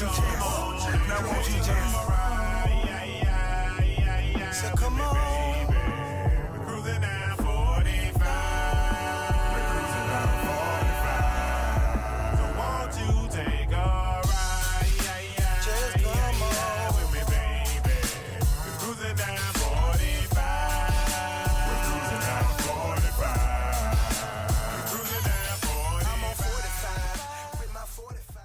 won't you just? Now won't you just? So come on. We're cruising down 45. We're cruising down 45. So won't you take a ride? Just come on. With me, baby. We're cruising down 45. We're cruising down 45. We're cruising down 45. I'm on 45 with my 45.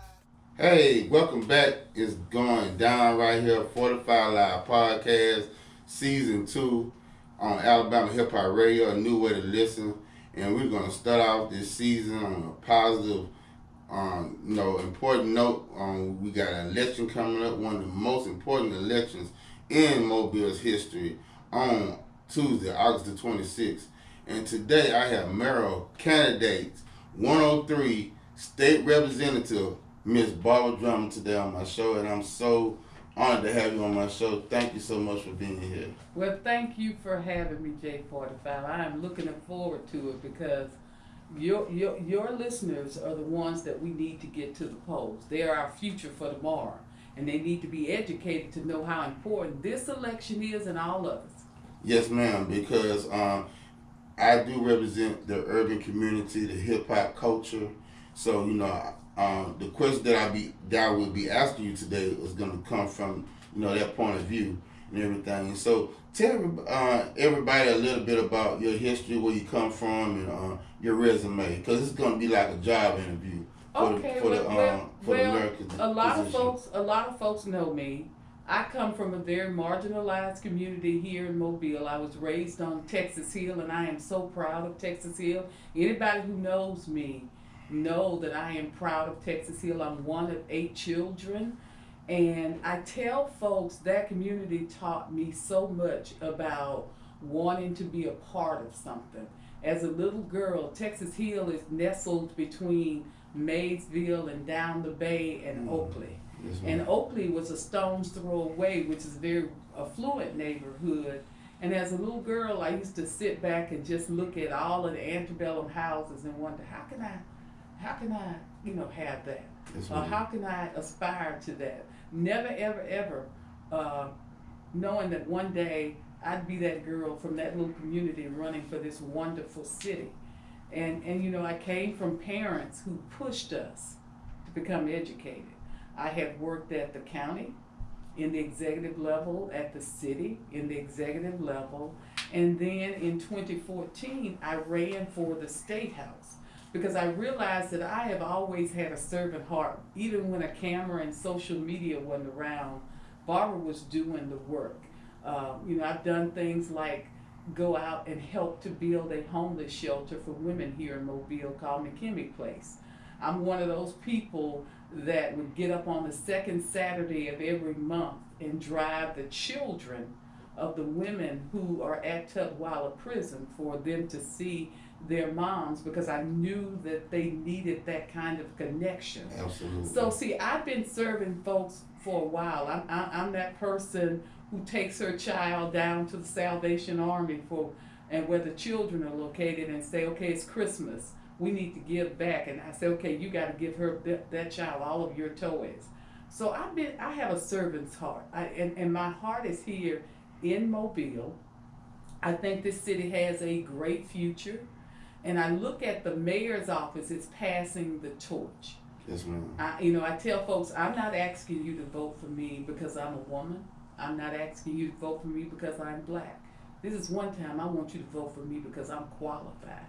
Hey, welcome back. It's going down right here, 45 Live Podcast, Season 2 on alabamahiphopradio, a new way to listen. And we're going to start off this season on a positive, important note. We got an election coming up, one of the most important elections in Mobile's history, on Tuesday, August the 26th. And today I have Mayoral candidates 103 State Representative Miss Barbara Drummond today on my show, and I'm so honored to have you on my show. Thank you so much for being here. Well, thank you for having me, J-45. I am looking forward to it because your listeners are the ones that we need to get to the polls. They are our future for tomorrow, and they need to be educated to know how important this election is and all of us. Yes, ma'am, because I do represent the urban community, the hip-hop culture. So, the question that I will be asking you today is going to come from, that point of view and everything. And so tell everybody a little bit about your history, where you come from, and your resume, because it's going to be like a job interview for the American a lot position. of folks know me. I come from a very marginalized community here in Mobile. I was raised on Texas Hill, and I am so proud of Texas Hill. Anybody who knows me know that I am proud of Texas Hill. I'm one of 8 children, and I tell folks that community taught me so much about wanting to be a part of something. As a little girl, Texas Hill is nestled between Maysville and down the bay and Oakley. Yes, And Oakley was a stone's throw away, which is a very affluent neighborhood. And as a little girl, I used to sit back and just look at all of the antebellum houses and wonder, how can I have that? Yes, Or how can I aspire to that? Never, ever, ever knowing that one day I'd be that girl from that little community running for this wonderful city. And I came from parents who pushed us to become educated. I have worked at the county, in the executive level, at the city, in the executive level, and then in 2014, I ran for the State House because I realized that I have always had a servant heart. Even when a camera and social media wasn't around, Barbara was doing the work. I've done things like go out and help to build a homeless shelter for women here in Mobile called McKimmey Place. I'm one of those people that would get up on the second Saturday of every month and drive the children of the women who are at Tutwiler prison for them to see their moms, because I knew that they needed that kind of connection. Absolutely. So see, I've been serving folks for a while. I'm that person who takes her child down to the Salvation Army and where the children are located and say, okay, it's Christmas. We need to give back. And I say, okay, you got to give her that child all of your toys. So I have a servant's heart. And my heart is here in Mobile. I think this city has a great future. And I look at the mayor's office, it's passing the torch. Yes, ma'am. I tell folks, I'm not asking you to vote for me because I'm a woman. I'm not asking you to vote for me because I'm black. This is one time I want you to vote for me because I'm qualified.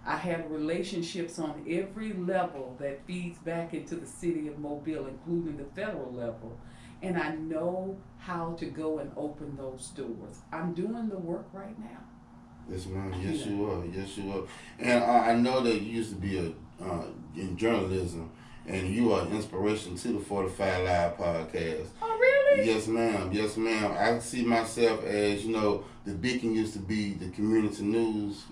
I have relationships on every level that feeds back into the city of Mobile, including the federal level. And I know how to go and open those doors. I'm doing the work right now. Yes, ma'am. Yes, you are. Yes, you are. And I know that you used to be in journalism, and you are an inspiration to the 45 Live Podcast. Oh, really? Yes, ma'am. Yes, ma'am. I see myself as, the Beacon used to be the community news,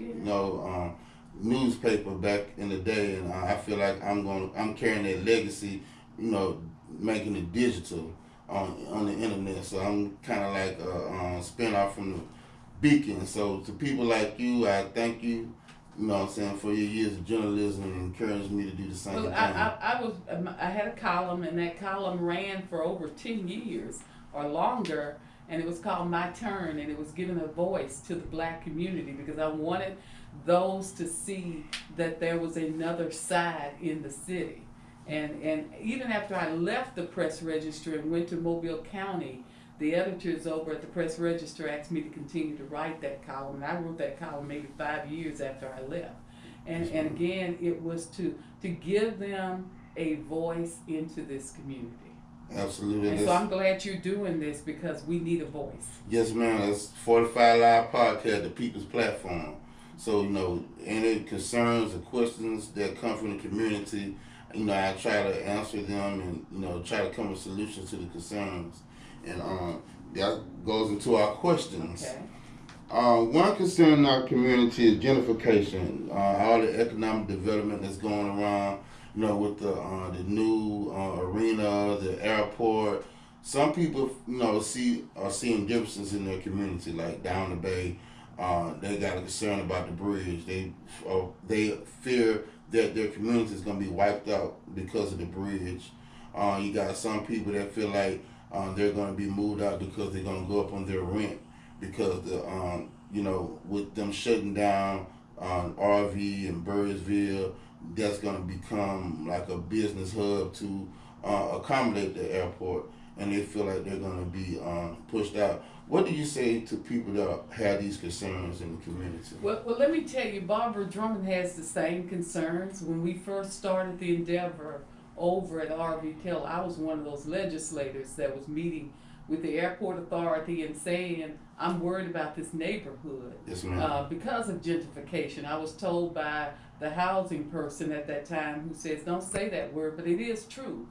newspaper back in the day, and I feel like I'm carrying that legacy, making it digital on the internet. So I'm kind of like spin off from the Beacon. So to people like you, I thank you, you know what I'm saying, for your years of journalism and encouraged me to do the same Well, thing. I had a column, and that column ran for over 10 years or longer, and it was called My Turn, and it was giving a voice to the black community because I wanted those to see that there was another side in the city. And even after I left the Press Register and went to Mobile County, the editors over at the Press Register asked me to continue to write that column, and I wrote that column maybe 5 years after I left. And again, it was to give them a voice into this community. Absolutely. And so I'm glad you're doing this because we need a voice. Yes, ma'am. That's 45 Live Podcast, the People's Platform. So, you know, any concerns or questions that come from the community, you know, I try to answer them and, you know, try to come with solutions to the concerns. And that goes into our questions. Okay. One concern in our community is gentrification. All the economic development that's going around, you know, with the new arena, the airport. Some people, you know, are seeing differences in their community, like down the bay. They got a concern about the bridge. They fear that their community is going to be wiped out because of the bridge. You got some people that feel like they're going to be moved out because they're going to go up on their rent because you know, with them shutting down RV and Birdsville, that's going to become like a business hub to accommodate the airport, and they feel like they're going to be pushed out. What do you say to people that have these concerns in the community? Well, let me tell you, Barbara Drummond has the same concerns. When we first started the endeavor over at RV Tel, I was one of those legislators that was meeting with the airport authority and saying, I'm worried about this neighborhood. Yes, ma'am. Because of gentrification. I was told by the housing person at that time who says, don't say that word, but it is true.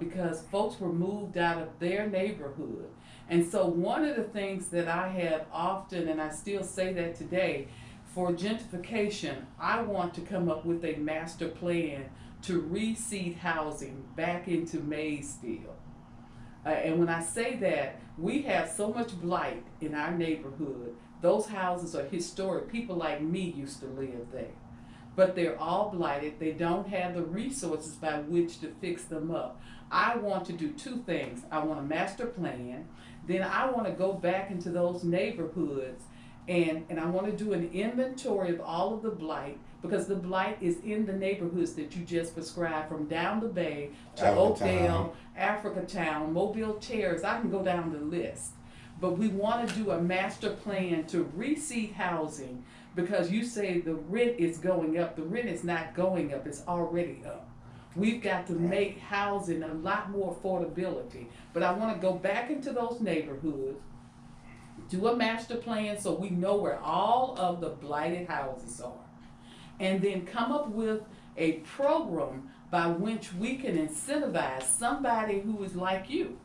Because folks were moved out of their neighborhood. And so one of the things that I have often, and I still say that today, for gentrification, I want to come up with a master plan to reseed housing back into Maysville. And when I say that, we have so much blight in our neighborhood. Those houses are historic. People like me used to live there. But they're all blighted. They don't have the resources by which to fix them up. I want to do two things. I want a master plan. Then I want to go back into those neighborhoods and I want to do an inventory of all of the blight, because the blight is in the neighborhoods that you just described, from down the bay to Oakdale, Africatown, Mobile Terrace. I can go down the list. But we want to do a master plan to reseed housing, because you say the rent is going up. The rent is not going up, it's already up. We've got to make housing a lot more affordability. But I want to go back into those neighborhoods, do a master plan so we know where all of the blighted houses are, and then come up with a program by which we can incentivize somebody who is like you,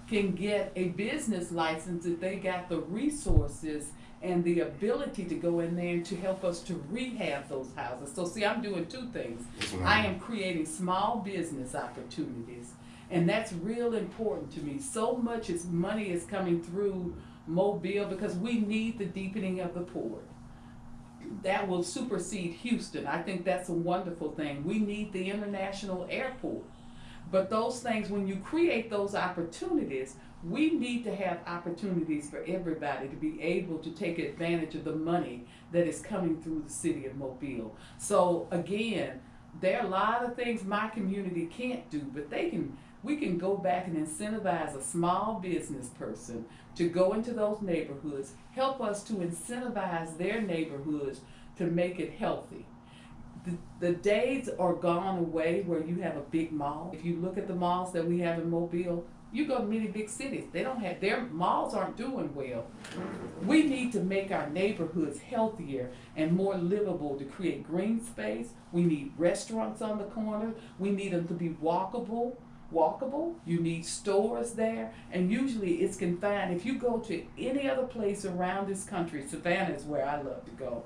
can get a business license if they got the resources and the ability to go in there and to help us to rehab those houses. So see, I'm doing two things. I am creating small business opportunities, and that's real important to me. So much money is coming through Mobile because we need the deepening of the port. That will supersede Houston. I think that's a wonderful thing. We need the international airport. But those things, when you create those opportunities, we need to have opportunities for everybody to be able to take advantage of the money that is coming through the city of Mobile. So again, there are a lot of things my community can't do, but we can go back and incentivize a small business person to go into those neighborhoods, help us to incentivize their neighborhoods to make it healthy. The days are gone away where you have a big mall. If you look at the malls that we have in Mobile, you go to many big cities, their malls aren't doing well. We need to make our neighborhoods healthier and more livable to create green space. We need restaurants on the corner. We need them to be walkable. You need stores there, and usually it's confined. If you go to any other place around this country, Savannah is where I love to go,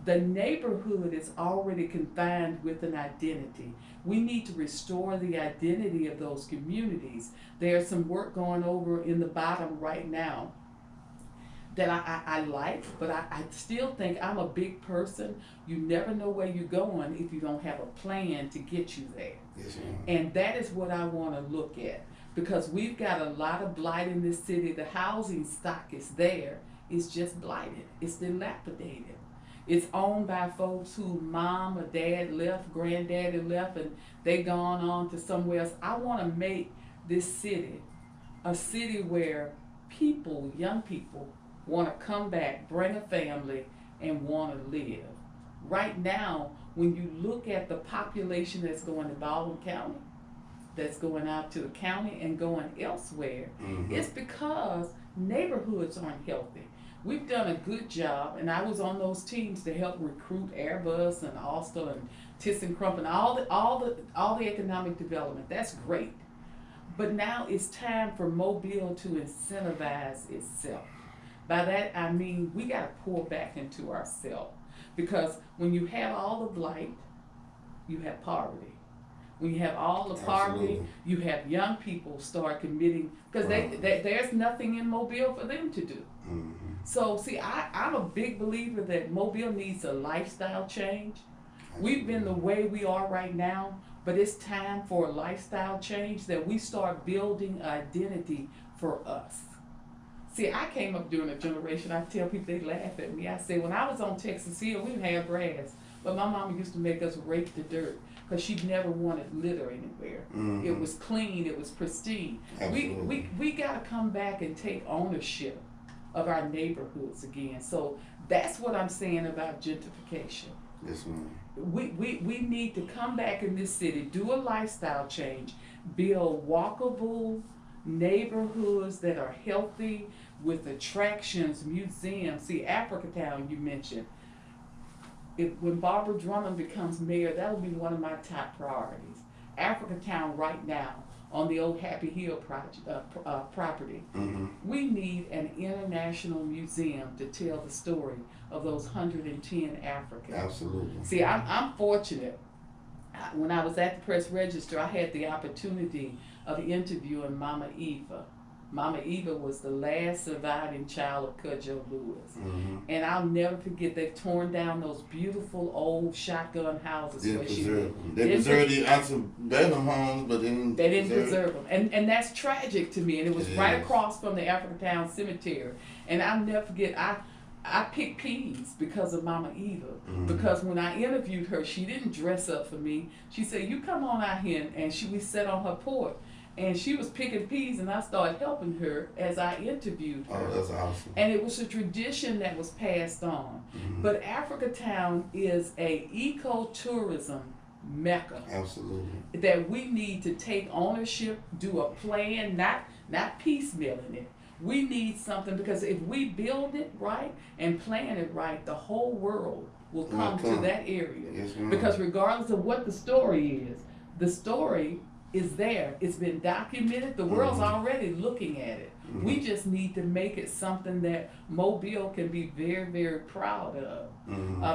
the neighborhood is already confined with an identity. We need to restore the identity of those communities. There's some work going over in the bottom right now that I like, but I still think I'm a big person. You never know where you're going if you don't have a plan to get you there. Yes, ma'am. And that is what I want to look at, because we've got a lot of blight in this city. The housing stock is there. It's just blighted. It's dilapidated. It's owned by folks who mom or dad left, granddaddy left, and they gone on to somewhere else. I want to make this city a city where people, young people, want to come back, bring a family, and want to live. Right now, when you look at the population that's going to Baldwin County, that's going out to the county and going elsewhere, it's because neighborhoods aren't healthy. We've done a good job, and I was on those teams to help recruit Airbus and Ulster and ThyssenKrupp and all the economic development. That's great. But now it's time for Mobile to incentivize itself. By that I mean we got to pour back into ourselves, because when you have all the blight, you have poverty. When you have all the poverty, Absolutely. you have young people start committing, because there's nothing in Mobile for them to do. So see, I'm a big believer that Mobile needs a lifestyle change. We've been the way we are right now, but it's time for a lifestyle change, that we start building identity for us. See, I came up during a generation, I tell people, they laugh at me. I say, when I was on Texas Hill, we didn't have grass, but my mama used to make us rake the dirt, because she never wanted litter anywhere. It was clean, it was pristine. We got to come back and take ownership of our neighborhoods again. So that's what I'm saying about gentrification. Yes, ma'am. We need to come back in this city, do a lifestyle change, build walkable neighborhoods that are healthy with attractions, museums. See, Africatown you mentioned. When Barbara Drummond becomes mayor, that'll be one of my top priorities. Africatown right now on the old Happy Hill property. We need an international museum to tell the story of those 110 Africans. Absolutely. See, I'm fortunate. When I was at the Press Register, I had the opportunity of interviewing Mama Eva. Mama Eva was the last surviving child of Cudjoe Lewis. And I'll never forget, they've torn down those beautiful old shotgun houses. They where she preserved lived. them. They preserved the antebellum homes, but they didn't preserve them. And that's tragic to me. And it was right across from the Africatown Cemetery. And I'll never forget, I picked peas because of Mama Eva. Because when I interviewed her, she didn't dress up for me. She said, you come on out here, and we sat on her porch. And she was picking peas, and I started helping her as I interviewed her. Oh, that's awesome. And it was a tradition that was passed on. But Africatown is a ecotourism mecca. Absolutely. That we need to take ownership, do a plan, not piecemealing it. We need something, because if we build it right and plan it right, the whole world will come to that area. Yes, ma'am. Because regardless of what the story is, the story is there. It's been documented. The world's already looking at it. We just need to make it something that Mobile can be very, very proud of.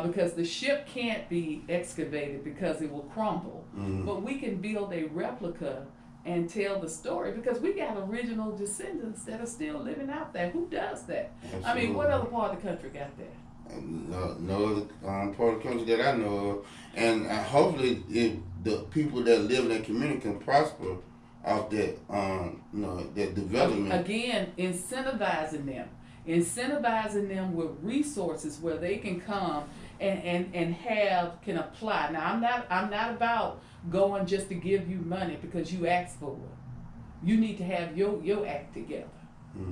Because the ship can't be excavated because it will crumble. But we can build a replica and tell the story, because we got original descendants that are still living out there. Who does that? Absolutely. I mean, what other part of the country got that? No other part of the country that I know of. And hopefully the people that live in that community can prosper off that, that development. Again, incentivizing them with resources where they can come and can apply. Now, I'm not about going just to give you money because you asked for it. You need to have your act together.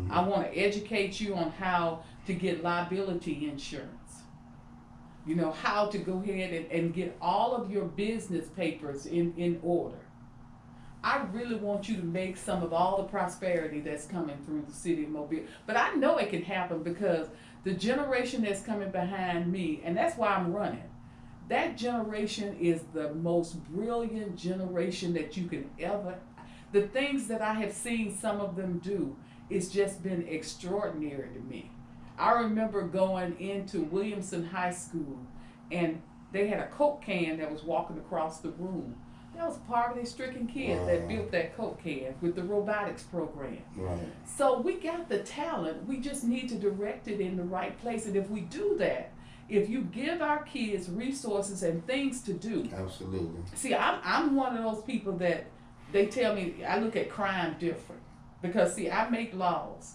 I want to educate you on how to get liability insurance. You know, how to go ahead and get all of your business papers in order. I really want you to make some of all the prosperity that's coming through the city of Mobile. But I know it can happen, because the generation that's coming behind me, and that's why I'm running, that generation is the most brilliant generation that you can ever. The things that I have seen some of them do, it's just been extraordinary to me. I remember going into Williamson High School, and they had a Coke can that was walking across the room. That was a poverty-stricken kid that built that Coke can with the robotics program. Right. So we got the talent. We just need to direct it in the right place. And if we do that, if you give our kids resources and things to do. Absolutely. See, I'm one of those people that they tell me I look at crime different. Because, see, I make laws.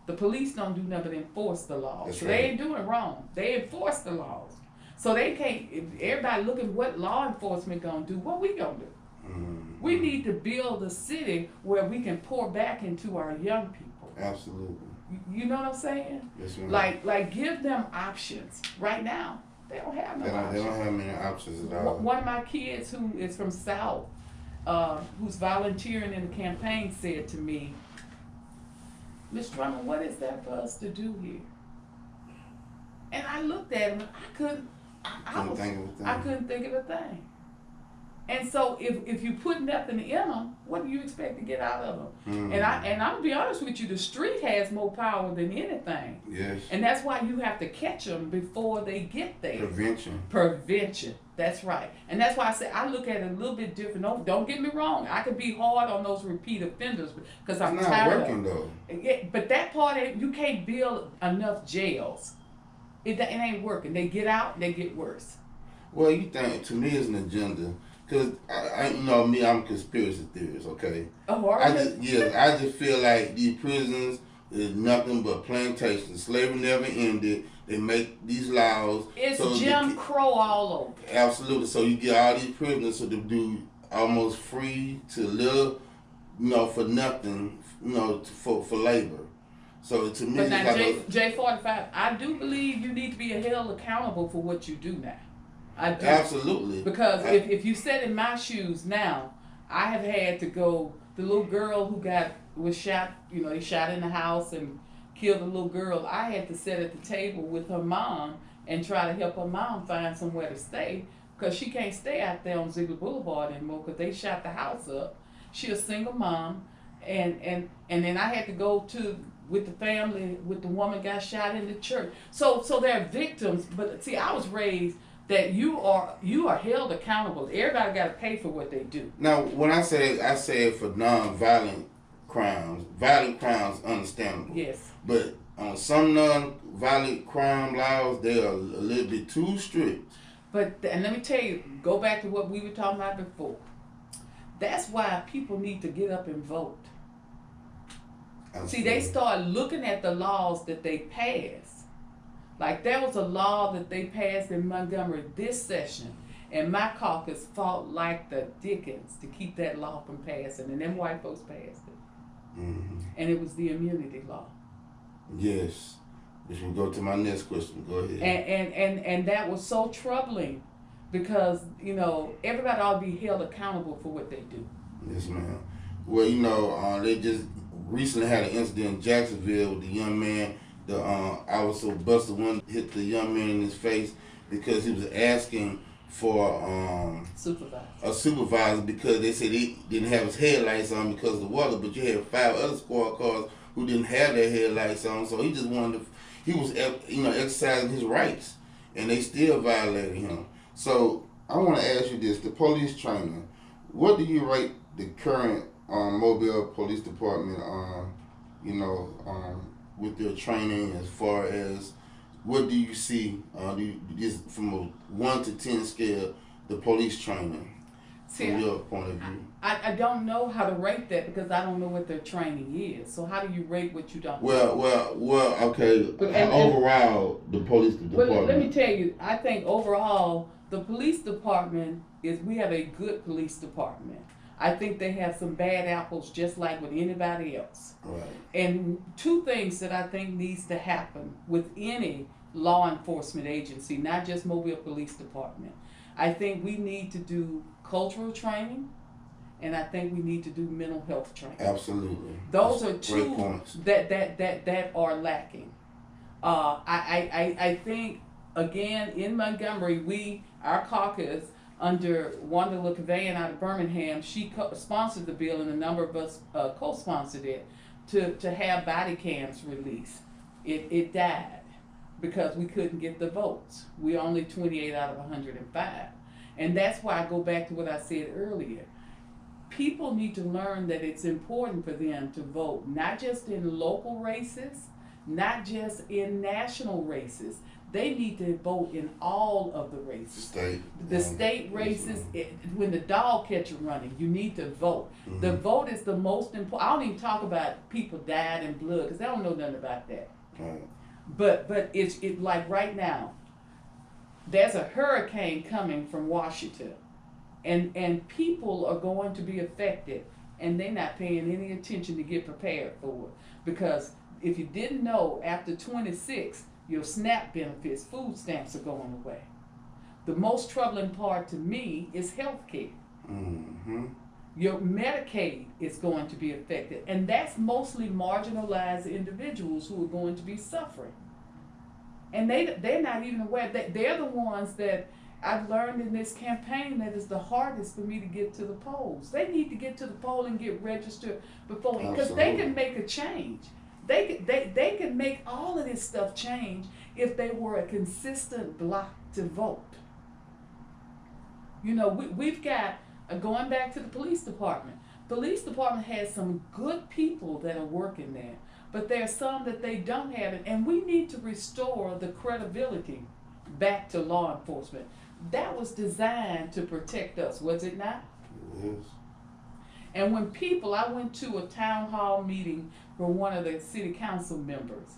The police don't do nothing but enforce the laws. That's so right. they ain't doing wrong. They enforce the laws. So they can't, if everybody looking what law enforcement gonna do, what we gonna do? Mm-hmm. We need to build a city where we can pour back into our young people. Absolutely. You know what I'm saying? Yes, ma'am. Like give them options. Right now, they don't have no They options. don't have many options at all. One of my kids who is from South, who's volunteering in the campaign, said to me, "Ms. Drummond, what is there for us to do here?" And I looked at him and I couldn't think of a thing. And so if you put nothing in them, what do you expect to get out of them? Mm-hmm. And I'm gonna be honest with you, the street has more power than anything. Yes. And that's why you have to catch them before they get there. Prevention. That's right. And that's why I say I look at it a little bit different. Don't get me wrong. I could be hard on those repeat offenders because I'm It's not tired working of though. Yeah, but that part, you can't build enough jails. It ain't working. They get out, they get worse. Well, you think to me it's an agenda, cause you know me, I'm a conspiracy theorist. Okay. Oh, are you? I just feel like these prisons is nothing but plantations. Slavery never ended. They make these laws. It's so Jim Crow all over. Absolutely. So you get all these prisoners so they do almost free to live, for nothing, for labor. So to me, But it's now, like J-45, I do believe you need to be held accountable for what you do now. I do. Absolutely. Because if you sit in my shoes now, I have had to go, the little girl who was shot, they shot in the house and killed the little girl. I had to sit at the table with her mom and try to help her mom find somewhere to stay because she can't stay out there on Ziegler Boulevard anymore because they shot the house up. She a single mom, and then I had to go with the family, with the woman got shot in the church. So they're victims, but see, I was raised that you are held accountable. Everybody got to pay for what they do. Now, when I say it for non-violent crimes, violent crimes understandable. Yes. But on some non-violent crime laws, they are a little bit too strict. And let me tell you, go back to what we were talking about before. That's why people need to get up and vote. See, they start looking at the laws that they passed. Like there was a law that they passed in Montgomery this session, and my caucus fought like the dickens to keep that law from passing, and them white folks passed it. Mm-hmm. And it was the immunity law. Yes. Which will go to my next question. Go ahead. And that was so troubling because, everybody ought to be held accountable for what they do. Yes, ma'am. Well, they just recently had an incident in Jacksonville with the young man. The officer Buster one hit the young man in his face because he was asking for a supervisor because they said he didn't have his headlights on because of the weather, but you had 5 other squad cars who didn't have their headlights on, so he just wanted to, he was exercising his rights, and they still violated him. So I want to ask you this: the police training, what do you rate the current Mobile Police Department with their training as far as what do you see just from a 1 to 10 scale, the police training from your point of view? I don't know how to rate that because I don't know what their training is. So how do you rate what you don't know? Well, okay. Overall, the police department. Well, let me tell you, I think overall, the police department we have a good police department. I think they have some bad apples just like with anybody else. Right. And 2 things that I think needs to happen with any law enforcement agency, not just Mobile Police Department. I think we need to do cultural training, and I think we need to do mental health training. Absolutely. Those That's are 2 that are lacking. I think, again, in Montgomery, our caucus, under Wanda LeCavayan out of Birmingham, she sponsored the bill, and a number of us co-sponsored it, to have body cams released. It died because we couldn't get the votes. We're only 28 out of 105. And that's why I go back to what I said earlier. People need to learn that it's important for them to vote, not just in local races, not just in national races. They need to vote in all of the races. The state races, when the dog catcher running, you need to vote. Mm-hmm. The vote is the most important. I don't even talk about people died in blood because they don't know nothing about that. Right. But it's like right now, there's a hurricane coming from Washington, and people are going to be affected, and they're not paying any attention to get prepared for it. Because if you didn't know, after 26, your SNAP benefits, food stamps are going away. The most troubling part to me is health care. Mm-hmm. Your Medicaid is going to be affected, and that's mostly marginalized individuals who are going to be suffering. And they're not even aware that they're the ones that I've learned in this campaign that is the hardest for me to get to the polls. They need to get to the poll and get registered before, because they can make a change. They can make all of this stuff change if they were a consistent block to vote. You know, we've got, going back to the police department. Police department has some good people that are working there, but there are some that they don't have it, and we need to restore the credibility back to law enforcement. That was designed to protect us, was it not? Yes. And when I went to a town hall meeting for one of the city council members,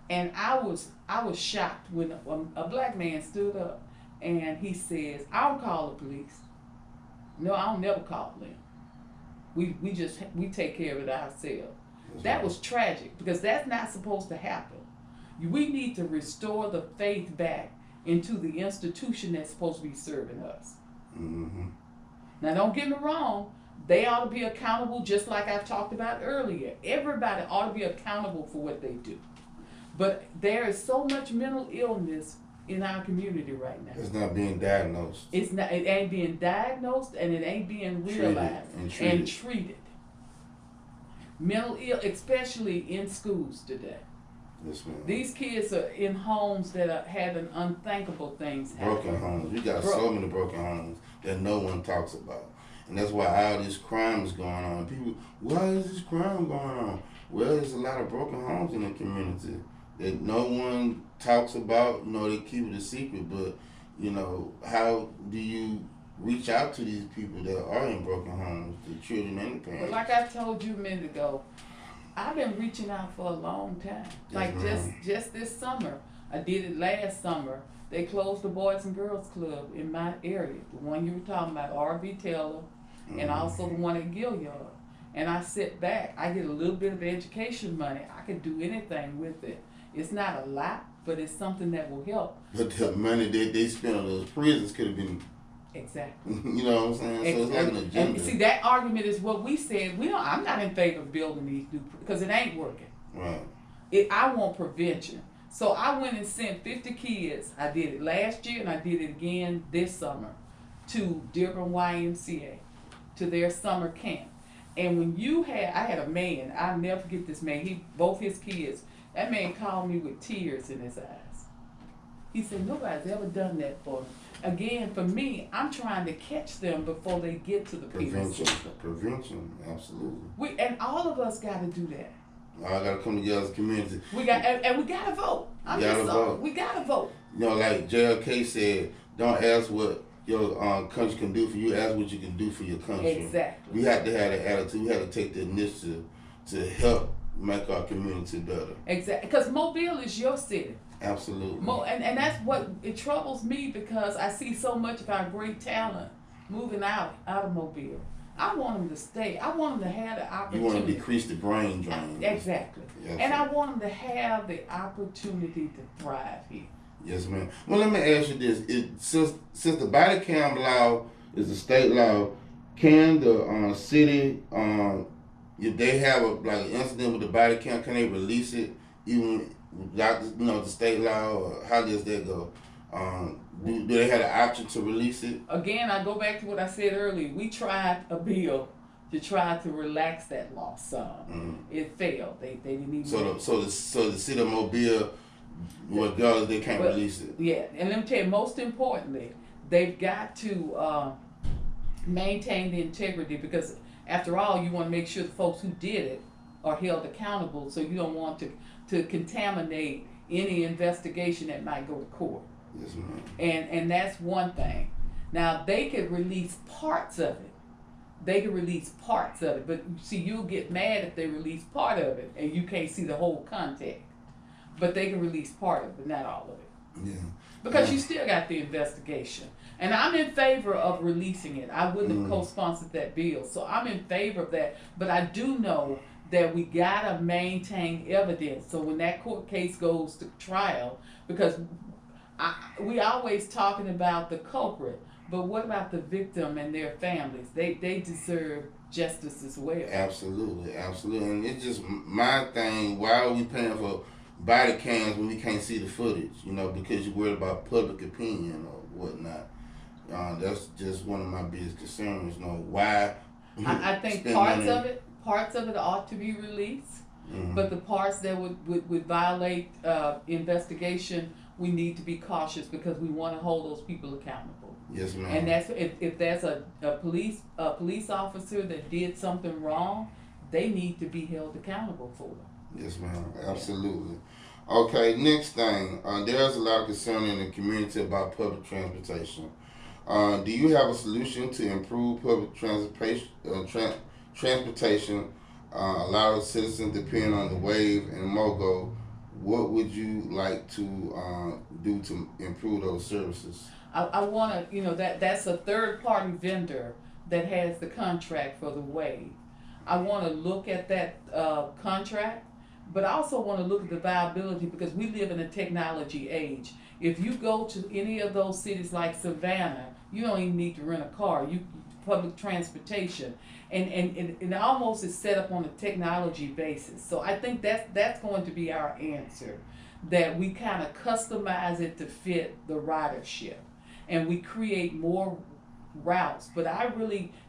and I was shocked when a black man stood up and he says, "I don't call the police. No, I don't never call them. We take care of it ourselves." That was tragic, because that's not supposed to happen. We need to restore the faith back into the institution that's supposed to be serving us. Mm-hmm. Now, don't get me wrong. They ought to be accountable, just like I talked about earlier. Everybody ought to be accountable for what they do. But there is so much mental illness in our community right now. It's not being diagnosed. It ain't being diagnosed, and it ain't being realized and treated. Mental ill, especially in schools today. Yes, ma'am. These kids are in homes that are having unthinkable things happen. Broken homes. We got so many broken homes that no one talks about. And that's why all this crime is going on. People, why is this crime going on? Well, there's a lot of broken homes in the community that no one talks about. You know, they keep it a secret. But, you know, how do you reach out to these people that are in broken homes, the children and the parents? But like I told you a minute ago, I've been reaching out for a long time. Like just this summer, I did it last summer. They closed the Boys and Girls Club in my area, the one you were talking about, R.B. Taylor, and also the one at Gilliard. And I sit back. I get a little bit of education money. I can do anything with it. It's not a lot, but it's something that will help. But the money that they spent on those prisons could have been. Exactly. You know what I'm saying? So it's like an agenda. And see, that argument is what we said. I'm not in favor of building these new, because it ain't working. Right. I want prevention. So I went and sent 50 kids. I did it last year, and I did it again this summer, to Dearborn YMCA, to their summer camp. And when I had a man, I'll never forget this man. Both his kids, that man called me with tears in his eyes. He said, "Nobody's ever done that for me." Again, for me, I'm trying to catch them before they get to the prison system. Prevention, absolutely. And all of us got to do that. All got to come together as a community. We got to vote. We got to vote. You know, like JLK said, don't ask what your country can do for you, ask what you can do for your country. Exactly. We have to have that attitude. We have to take the initiative to help make our community better. Exactly. Because Mobile is your city. Absolutely. And that's what it troubles me, because I see so much of our great talent moving out of Mobile. I want them to stay. I want them to have the opportunity. You want to decrease the brain drain. Exactly. Yes, and I want them to have the opportunity to thrive here. Yes, ma'am. Well, let me ask you this: since the body cam law is a state law, can the city, if they have an incident with the body cam, can they release it even without the state law, or how does that go? Do they have the option to release it? Again, I go back to what I said earlier. We tried a bill to try to relax that law some. Mm-hmm. It failed. They didn't even. So the city of Mobile, regardless, they can't release it. Yeah, and let me tell you, most importantly, they've got to maintain the integrity, because after all, you want to make sure the folks who did it are held accountable, so you don't want to contaminate any investigation that might go to court. Yes, ma'am. And that's one thing. Now, they could release parts of it. But see, you'll get mad if they release part of it and you can't see the whole context. But they can release part of it, but not all of it. Yeah. Because you still got the investigation. And I'm in favor of releasing it. I wouldn't have co-sponsored that bill. So I'm in favor of that. But I do know that we gotta maintain evidence. So when that court case goes to trial, because we always talking about the culprit, but what about the victim and their families? They deserve justice as well. Absolutely, absolutely. And it's just my thing, why are we paying for body cams when we can't see the footage? You know, because you're worried about public opinion or whatnot. That's just one of my biggest concerns. You know, why? I think parts of it ought to be released, but the parts that would violate investigation, we need to be cautious because we want to hold those people accountable. Yes, ma'am. And that's if there's a police officer that did something wrong, they need to be held accountable for it. Yes, ma'am. Absolutely. Okay, next thing. There's a lot of concern in the community about public transportation. Do you have a solution to improve public transportation? A lot of citizens depend on the Wave and MOGO. What would you like to do to improve those services? I want to, that's a third-party vendor that has the contract for the Wave. I want to look at that contract, but I also want to look at the viability, because we live in a technology age. If you go to any of those cities like Savannah, you don't even need to rent a car. Public transportation, and it almost is set up on a technology basis. So I think that's going to be our answer, that we kind of customize it to fit the ridership, and we create more routes. But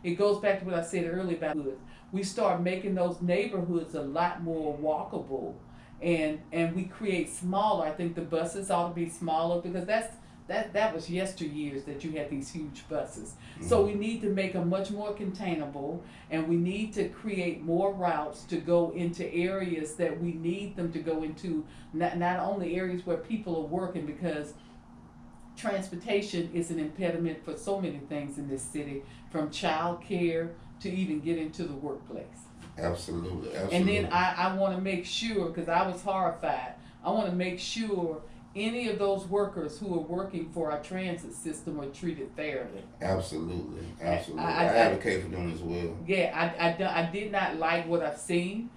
it goes back to what I said earlier about hoods. We start making those neighborhoods a lot more walkable, and we create smaller. I think the buses ought to be smaller, because that was yesteryears that you had these huge buses. So we need to make them much more containable, and we need to create more routes to go into areas that we need them to go into, not only areas where people are working, because transportation is an impediment for so many things in this city, from child care to even get into the workplace. Absolutely. And then I want to make sure, because I was horrified, I want to make sure any of those workers who are working for our transit system are treated fairly. Absolutely. I advocate for them as well. Yeah, I did not like what I've seen.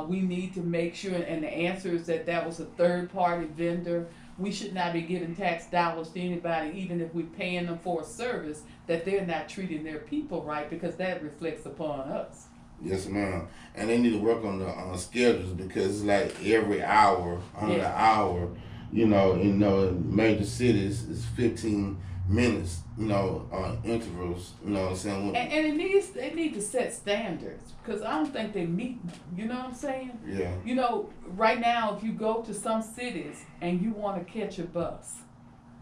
We need to make sure, and the answer is that was a third-party vendor. We should not be giving tax dollars to anybody, even if we're paying them for a service, that they're not treating their people right, because that reflects upon us. Yes, ma'am. And they need to work on the schedules, because it's like every hour, the hour. In major cities, it's 15 minutes, intervals, you know what I'm saying? And they need to set standards, because I don't think they meet, you know what I'm saying? Yeah. Right now, if you go to some cities and you want to catch a bus,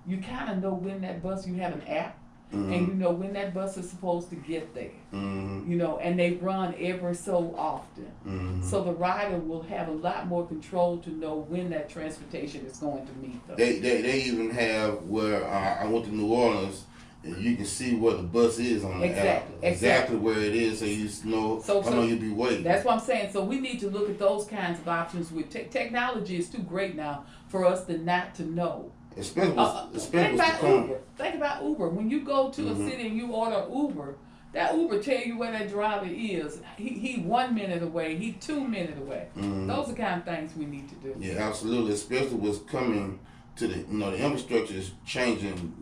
you kind of know when that bus, you have an app, and you know when that bus is supposed to get there. And they run every so often. So the rider will have a lot more control to know when that transportation is going to meet them. They even have where I went to New Orleans, and you can see where the bus is on the app. Exactly where it is, so you know how long you'll be waiting. That's what I'm saying. So we need to look at those kinds of options. With technology is too great now for us not to know. Think about Uber. Think about Uber. When you go to a city and you order Uber, that Uber tell you where that driver is. He 1 minute away. He 2 minutes away. Those are the kind of things we need to do. Yeah, absolutely. Especially what's coming to the infrastructure is changing,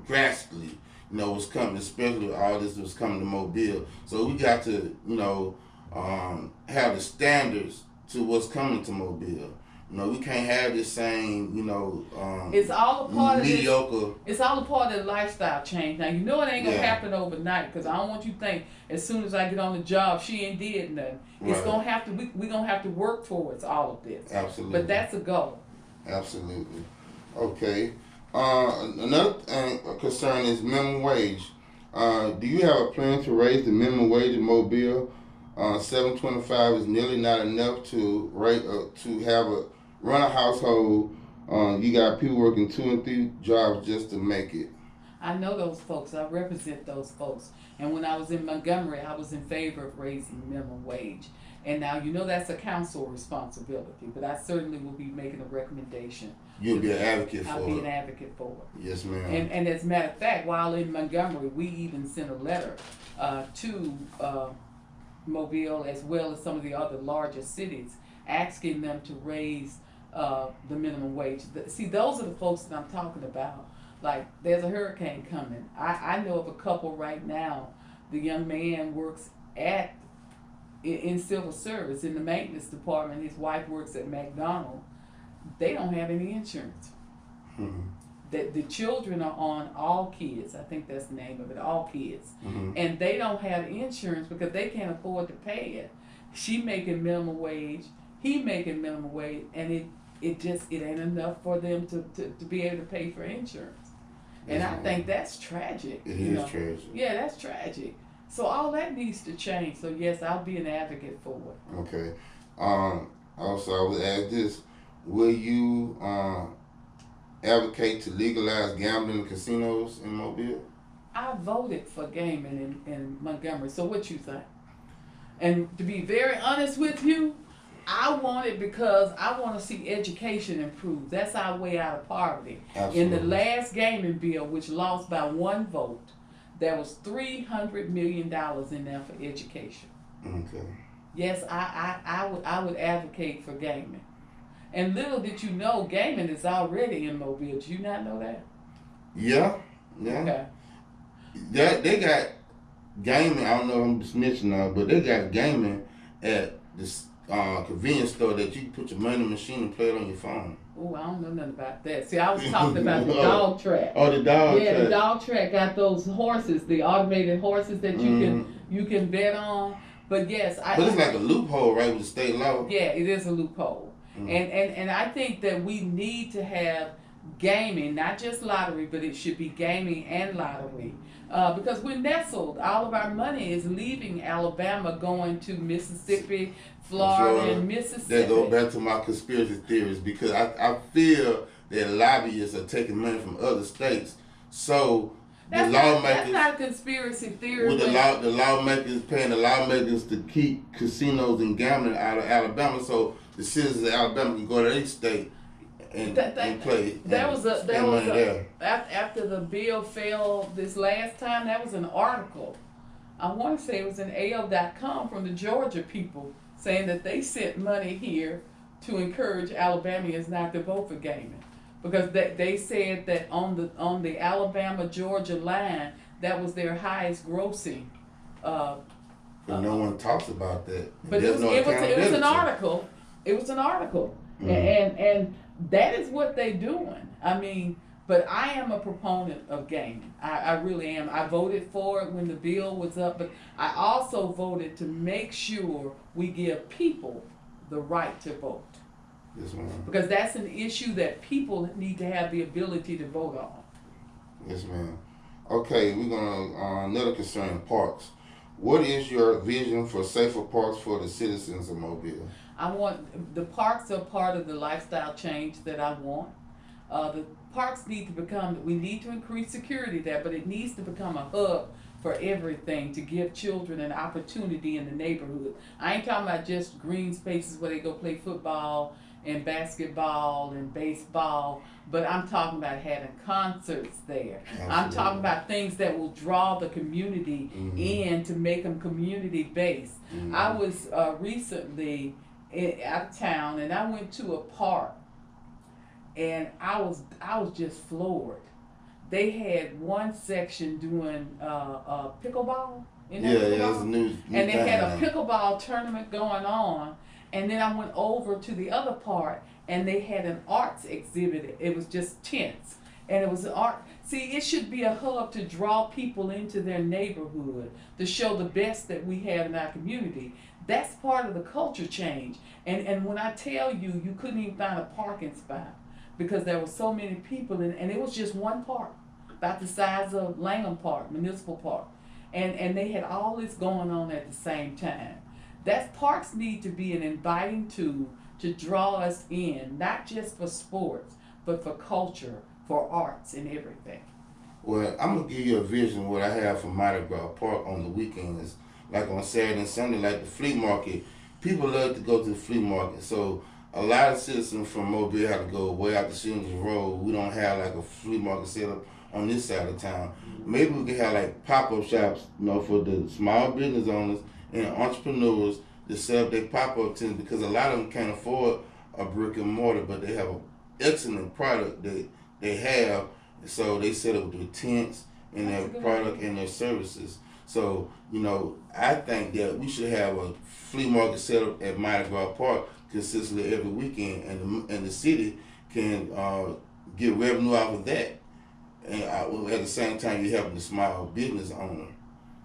drastically. What's coming, especially all this was coming to Mobile. So we got to, have the standards to what's coming to Mobile. We can't have this same, it's all a part mediocre. It's all a part of the lifestyle change. Now, it ain't gonna happen overnight, because I don't want you to think as soon as I get on the job, she ain't did nothing. Right. It's gonna have to, we're gonna have to work towards all of this. Absolutely. But that's a goal. Absolutely. Okay. Another concern is minimum wage. Do you have a plan to raise the minimum wage in Mobile? $7.25 is nearly not enough to run a household. You got people working 2 and 3 jobs just to make it. I know those folks. I represent those folks. And when I was in Montgomery, I was in favor of raising minimum wage. And now that's a council responsibility, but I certainly will be making a recommendation. You'll be an advocate for I'll it. be an advocate for it. Yes, ma'am. And as a matter of fact, while in Montgomery, we even sent a letter to Mobile as well as some of the other larger cities asking them to raise the minimum wage. See, those are the folks that I'm talking about. Like, there's a hurricane coming. I know of a couple right now. The young man works in civil service in the maintenance department. His wife works at McDonald's. They don't have any insurance. Mm-hmm. The children are on All Kids. I think that's the name of it, All Kids. Mm-hmm. And they don't have insurance because they can't afford to pay it. She making minimum wage. He making minimum wage. And it ain't enough for them to be able to pay for insurance. And I think that's tragic. It is tragic. Yeah, that's tragic. So all that needs to change. So yes, I'll be an advocate for it. Okay. Also, I would ask this: will you advocate to legalize gambling in casinos in Mobile? I voted for gaming in Montgomery. So what you think? And to be very honest with you, I want it because I want to see education improve. That's our way out of poverty. Absolutely. In the last gaming bill, which lost by 1 vote, there was $300 million in there for education. Okay. Yes, I would advocate for gaming. And little did you know, gaming is already in Mobile. Did you not know that? Yeah. Okay. They got gaming. I don't know if I'm snitching now, but they got gaming at this convenience store that you can put your money in the machine and play it on your phone. Oh, I don't know nothing about that. See, I was talking about the dog track. Oh, the dog track. Yeah, the dog track got those horses, the automated horses that you can bet on. But yes, But it's like a loophole, right, with the state law. Yeah, it is a loophole. And I think that we need to have gaming, not just lottery, but it should be gaming and lottery. Because we're nestled. All of our money is leaving Alabama, going to Mississippi, Florida, and Mississippi. That goes back to my conspiracy theories, because I feel that lobbyists are taking money from other states. So that's the lawmakers, that's not a conspiracy theory. with the lawmakers paying the lawmakers to keep casinos and gambling out of Alabama, so the citizens of Alabama can go to their state and play. After the bill fell this last time, that was an article. I want to say it was in AL.com from the Georgia people saying that they sent money here to encourage Alabamians not to vote for gaming, because they said that on the Alabama-Georgia line, that was their highest grossing. But no one talks about that. But it was an article. It was an article, and that is what they're doing. I mean, but I am a proponent of gaming. I really am. I voted for it when the bill was up, but I also voted to make sure we give people the right to vote. Yes, ma'am. Because that's an issue that people need to have the ability to vote on. Yes, ma'am. Okay, we're gonna another concern: parks. What is your vision for safer parks for the citizens of Mobile? I want the parks are part of the lifestyle change that I want. The parks need to become. We need to increase security there, but it needs to become a hub for everything to give children an opportunity in the neighborhood. I ain't talking about just green spaces where they go play football and basketball and baseball, but I'm talking about having concerts there. Absolutely. I'm talking about things that will draw the community in to make them community based. I was recently out of town and I went to a park and I was just floored. They had one section doing pickleball. That's new. And they had a pickleball tournament going on. And then I went over to the other part, and they had an arts exhibit. It was just tents, and it was an art. See, it should be a hub to draw people into their neighborhood, to show the best that we have in our community. That's part of the culture change. And when I tell you, you couldn't even find a parking spot. because there were so many people, and it was just one park, about the size of Langham Park, Municipal Park. And they had all this going on at the same time. Parks need to be an inviting tool to draw us in, not just for sports, but for culture, for arts, and everything. Well, I'm gonna give you a vision of what I have for Mardi Gras Park on the weekends, like on Saturday and Sunday, like the flea market. People love to go to the flea market, so a lot of citizens from Mobile have to go way out to Shingles Road. We don't have like a flea market set up on this side of town. Maybe we could have like pop-up shops, for the small business owners and entrepreneurs to set up their pop-up tents, because a lot of them can't afford a brick and mortar, but they have an excellent product that they have, so they set up with tents and their product and their services. So, I think that we should have a flea market set up at Mardi Gras Park consistently every weekend, and the city can get revenue out of that. And at the same time, you're helping the small business owner.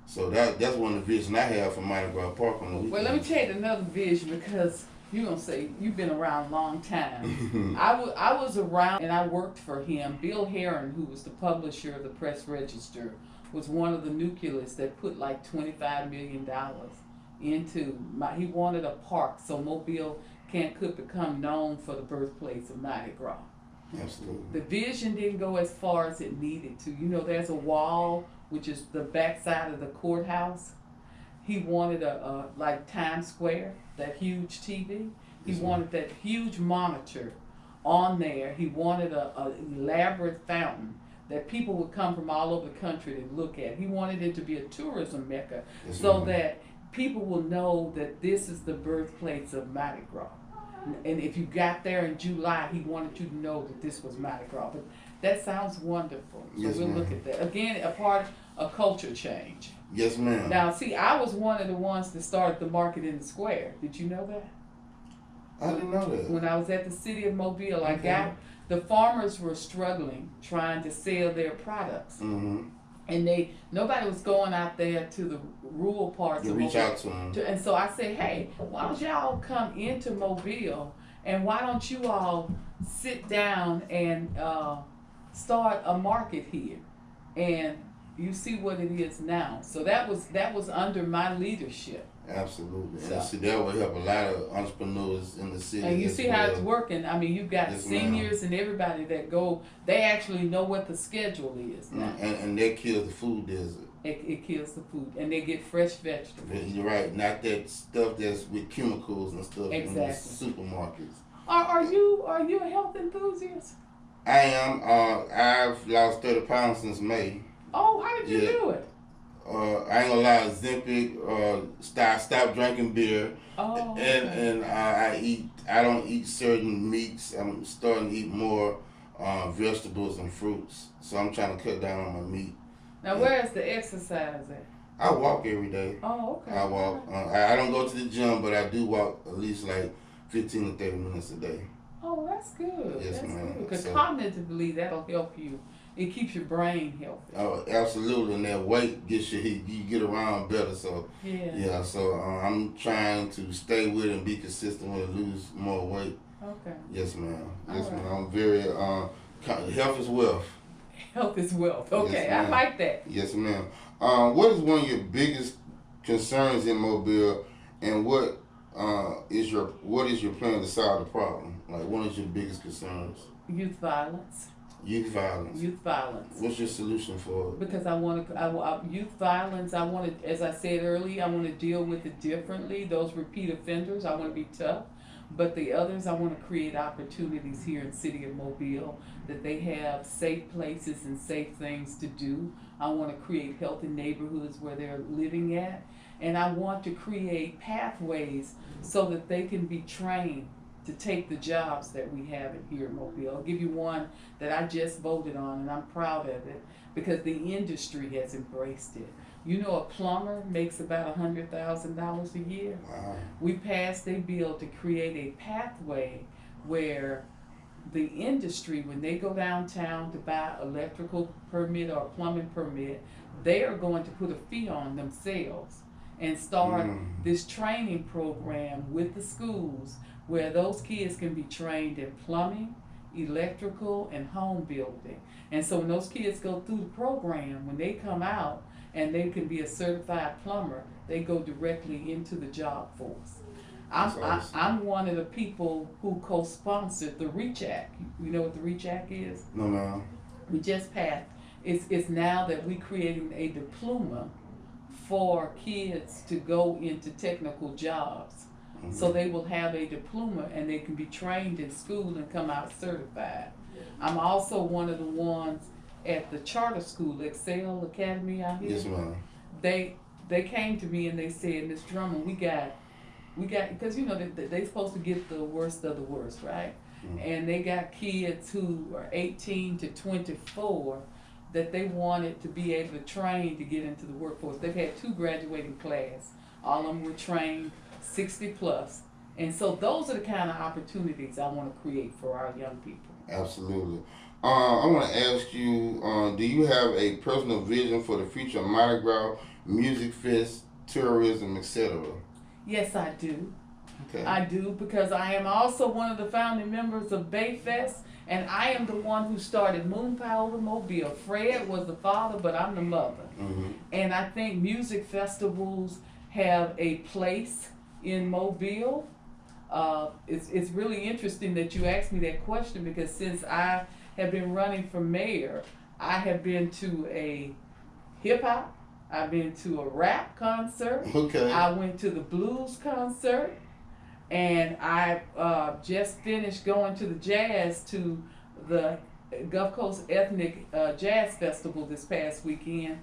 So that's one of the visions I have for Mardi Gras Park on the weekend. Well, let me tell you another vision, because you're going to say you've been around a long time. I was around and I worked for him. Bill Herron, who was the publisher of the Press Register, was one of the nucleus that put like $25 million into he wanted a park so Mobile could become known for the birthplace of Mardi Gras. Absolutely. The vision didn't go as far as it needed to. There's a wall, which is the backside of the courthouse. He wanted like Times Square, that huge TV. He wanted that huge monitor on there. He wanted a elaborate fountain that people would come from all over the country to look at. He wanted it to be a tourism mecca, so that people will know that this is the birthplace of Mardi Gras. And if you got there in July, he wanted you to know that this was Mardi Gras. But that sounds wonderful. So we'll look at that. Again, a part of culture change. Yes, ma'am. Now, see, I was one of the ones that started the market in the square. Did you know that? I didn't know that. When I was at the city of Mobile, the farmers were struggling trying to sell their products. Mm-hmm. And nobody was going out there to the rural parts to of reach Mobile. out to them. And so I said, hey, why don't y'all come into Mobile, and why don't you all sit down and start a market here? And you see what it is now. So that was under my leadership. Absolutely. So. And see, that will help a lot of entrepreneurs in the city. And you see how it's working. I mean, you've got seniors and everybody that go, they actually know what the schedule is now. And that kills the food desert. It kills the food, and they get fresh vegetables. You're right, not that stuff that's with chemicals and stuff in the supermarkets. Are you a health enthusiast? I am. I've lost 30 pounds since May. Oh, how did you do it? I ain't gonna lie, Ozempic, stop drinking beer. Oh, okay. And I don't eat certain meats. I'm starting to eat more vegetables and fruits. So I'm trying to cut down on my meat. Now, where is the exercise at? I walk every day. Oh, okay. I walk. I don't go to the gym, but I do walk at least like 15 to 30 minutes a day. Oh, that's good. Yes, ma'am. Because cognitively, that'll help you. It keeps your brain healthy. Oh, absolutely. And that weight gets you get around better. So yeah. So I'm trying to stay with it and be consistent with it, lose more weight. Okay. Yes, ma'am. Yes, All ma'am. right. I'm very health is wealth. Health is wealth. Okay, Yes, I like that. Yes, ma'am. What is one of your biggest concerns in Mobile, and what is your plan to solve the problem? Like, what is your biggest concerns? Youth violence. Youth violence. Youth violence. What's your solution for it? Because I want to, youth violence, I want to, as I said earlier, I want to deal with it differently. Those repeat offenders, I want to be tough. But the others, I want to create opportunities here in the city of Mobile, that they have safe places and safe things to do. I want to create healthy neighborhoods where they're living at. And I want to create pathways so that they can be trained to take the jobs that we have here in Mobile. I'll give you one that I just voted on, and I'm proud of it because the industry has embraced it. You know, a plumber makes about $100,000 a year. Wow. We passed a bill to create a pathway where the industry, when they go downtown to buy electrical permit or plumbing permit, they are going to put a fee on themselves and start this training program with the schools where those kids can be trained in plumbing, electrical, and home building. And so when those kids go through the program, when they come out and they can be a certified plumber, they go directly into the job force. I'm one of the people who co-sponsored the REACH Act. You know what the REACH Act is? No, ma'am. We just passed. It's now that we creating a diploma for kids to go into technical jobs. Mm-hmm. So they will have a diploma and they can be trained in school and come out certified. I'm also one of the ones at the charter school, Excel Academy out here. Yes, ma'am. They came to me and they said, Ms. Drummond, we got, because you know they supposed to get the worst of the worst, right? Mm-hmm. And they got kids who are 18 to 24 that they wanted to be able to train to get into the workforce. They've had 2 graduating class. All of them were trained 60 plus. And so those are the kind of opportunities I want to create for our young people. Absolutely. I want to ask you, do you have a personal vision for the future of Mardi Gras, music fest, tourism, etc.? Yes, I do. Okay. I do, because I am also one of the founding members of Bayfest, and I am the one who started Moon Power Mobile. Fred was the father, but I'm the mother. Mm-hmm. And I think music festivals have a place in Mobile. It's really interesting that you asked me that question, because since I have been running for mayor, I have been to a hip hop, I've been to a rap concert, Okay. I went to the blues concert, and I just finished going to the jazz, to the Gulf Coast Ethnic Jazz Festival this past weekend,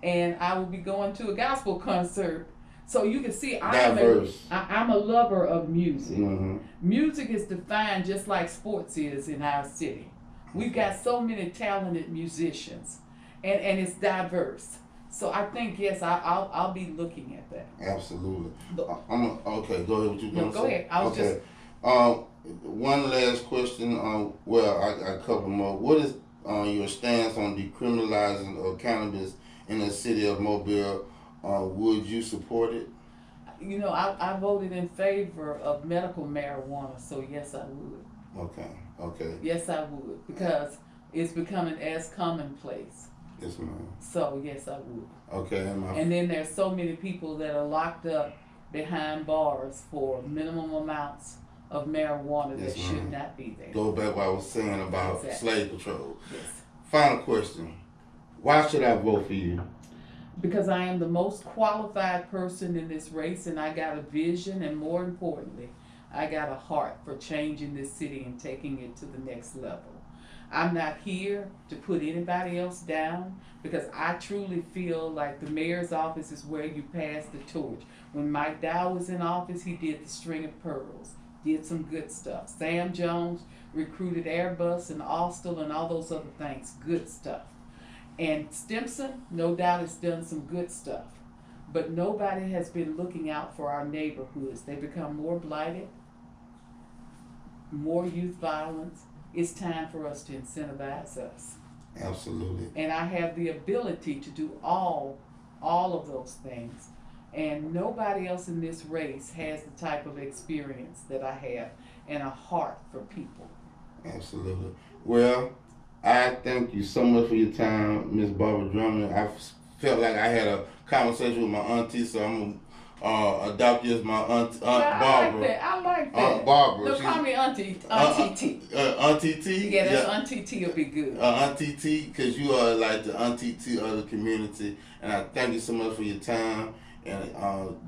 and I will be going to a gospel concert. So you can see I'm a lover of music. Mm-hmm. Music is defined just like sports is in our city. We've got so many talented musicians, and it's diverse. So I think, yes, I'll be looking at that. Absolutely. Okay, go ahead. What you No, gonna go say? ahead. I was okay. One last question. Well, I cover more. What is your stance on decriminalizing of cannabis in the city of Mobile? Would you support it? You know, I voted in favor of medical marijuana, so yes, I would. Okay. Yes, I would, because it's becoming as commonplace. Yes, ma'am. So yes, I would. Okay. And then there's so many people that are locked up behind bars for minimum amounts of marijuana Yes, that should ma'am. not be there. Go back what I was saying about Exactly. slave patrol. Yes. Final question. Why should I vote for you? Because I am the most qualified person in this race, and I got a vision, and more importantly, I got a heart for changing this city and taking it to the next level. I'm not here to put anybody else down, because I truly feel like the mayor's office is where you pass the torch. When Mike Dow was in office, he did the string of pearls, did some good stuff. Sam Jones recruited Airbus and Austell and all those other things, good stuff. And Stimson, no doubt, has done some good stuff. But nobody has been looking out for our neighborhoods. They become more blighted, more youth violence. It's time for us to incentivize us. Absolutely. And I have the ability to do all of those things. And nobody else in this race has the type of experience that I have, and a heart for people. Absolutely. Well, I thank you so much for your time, Miss Barbara Drummond. I felt like I had a conversation with my auntie, so I'm gonna adopt you as my aunt Barbara. I like that. Aunt Barbara. No, call me Auntie. Auntie T. Auntie T? Yeah, that's Auntie T will be good. Auntie T, because you are like the Auntie T of the community. And I thank you so much for your time. And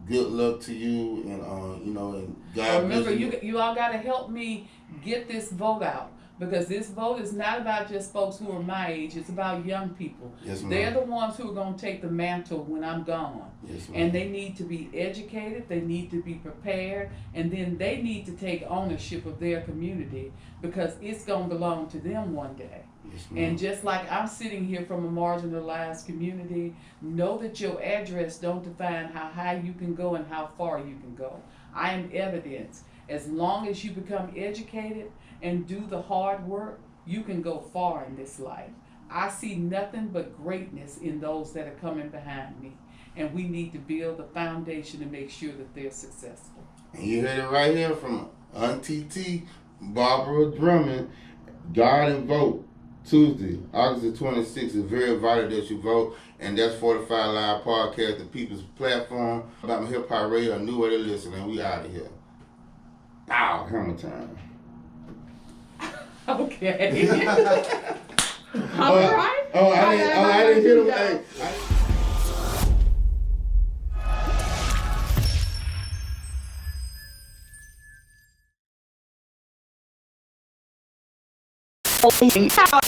good luck to you. And, and God Remember, bless you all got to help me get this vote out. Because this vote is not about just folks who are my age. It's about young people. Yes, ma'am. They're the ones who are going to take the mantle when I'm gone. Yes, ma'am. And they need to be educated. They need to be prepared. And then they need to take ownership of their community, because it's going to belong to them one day. Yes, ma'am. And just like I'm sitting here from a marginalized community, know that your address don't define how high you can go and how far you can go. I am evidence. As long as you become educated and do the hard work, you can go far in this life. I see nothing but greatness in those that are coming behind me. And we need to build a foundation to make sure that they're successful. And you heard it right here from Auntie T, Barbara Drummond. Garden Vote, Tuesday, August the 26th. It's very vital that you vote. And that's 45 Live Podcast, the people's platform. Alabama Hip Hop Radio, a new way to listen. And we out of here. Bow, hammer time. Okay. All right. I didn't hit him. Hey, How